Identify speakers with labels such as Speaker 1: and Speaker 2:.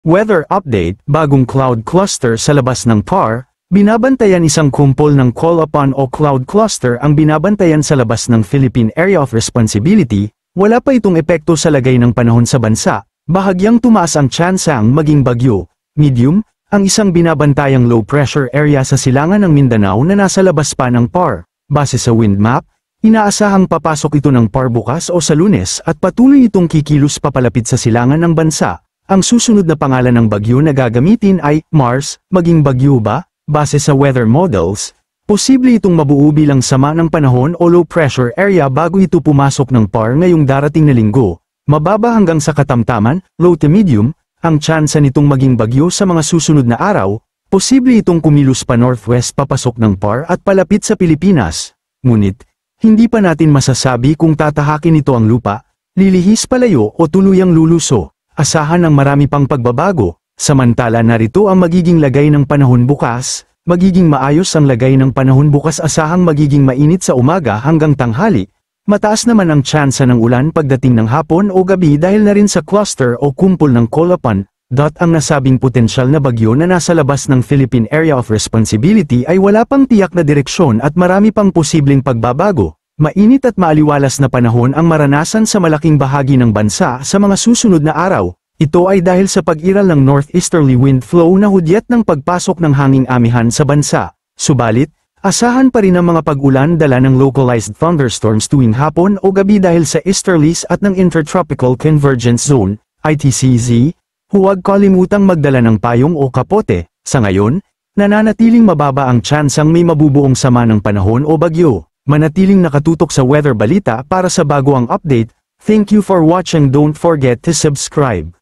Speaker 1: Weather update, bagong cloud cluster sa labas ng PAR, binabantayan isang kumpol ng call-upon o cloud cluster ang binabantayan sa labas ng Philippine Area of Responsibility, wala pa itong epekto sa lagay ng panahon sa bansa, bahagyang tumaas ang tsansang maging bagyo, medium, ang isang binabantayang low pressure area sa silangan ng Mindanao na nasa labas pa ng PAR. Base sa wind map, inaasahang papasok ito ng PAR bukas o sa Lunes at patuloy itong kikilos papalapit sa silangan ng bansa. Ang susunod na pangalan ng bagyo na gagamitin ay Mars, maging bagyo ba? Base sa weather models, posible itong mabuo bilang sama ng panahon o low pressure area bago ito pumasok ng PAR ngayong darating na linggo. Mababa hanggang sa katamtaman, low to medium, ang tsansa nitong maging bagyo sa mga susunod na araw, posible itong kumilos pa northwest papasok ng PAR at palapit sa Pilipinas. Ngunit, hindi pa natin masasabi kung tatahakin ito ang lupa, lilihis palayo o tuluyang luluso. Asahan ng marami pang pagbabago, samantala narito ang magiging lagay ng panahon bukas, magiging maayos ang lagay ng panahon bukas asahang magiging mainit sa umaga hanggang tanghali, mataas naman ang tsansa ng ulan pagdating ng hapon o gabi dahil na rin sa cluster o kumpol ng call-upon. Ang nasabing potensyal na bagyo na nasa labas ng Philippine Area of Responsibility ay wala pang tiyak na direksyon at marami pang posibleng pagbabago. Mainit at maaliwalas na panahon ang maranasan sa malaking bahagi ng bansa sa mga susunod na araw. Ito ay dahil sa pag-iral ng northeasterly wind flow na hudyat ng pagpasok ng hanging amihan sa bansa. Subalit, asahan pa rin ang mga pag-ulan dala ng localized thunderstorms tuwing hapon o gabi dahil sa easterlies at ng Intertropical Convergence Zone, ITCZ. Huwag kalimutang magdala ng payong o kapote. Sa ngayon, nananatiling mababa ang tsansang may mabubuong sama ng panahon o bagyo. Manatiling nakatutok sa weather balita para sa bago ang update. Thank you for watching. Don't forget to subscribe.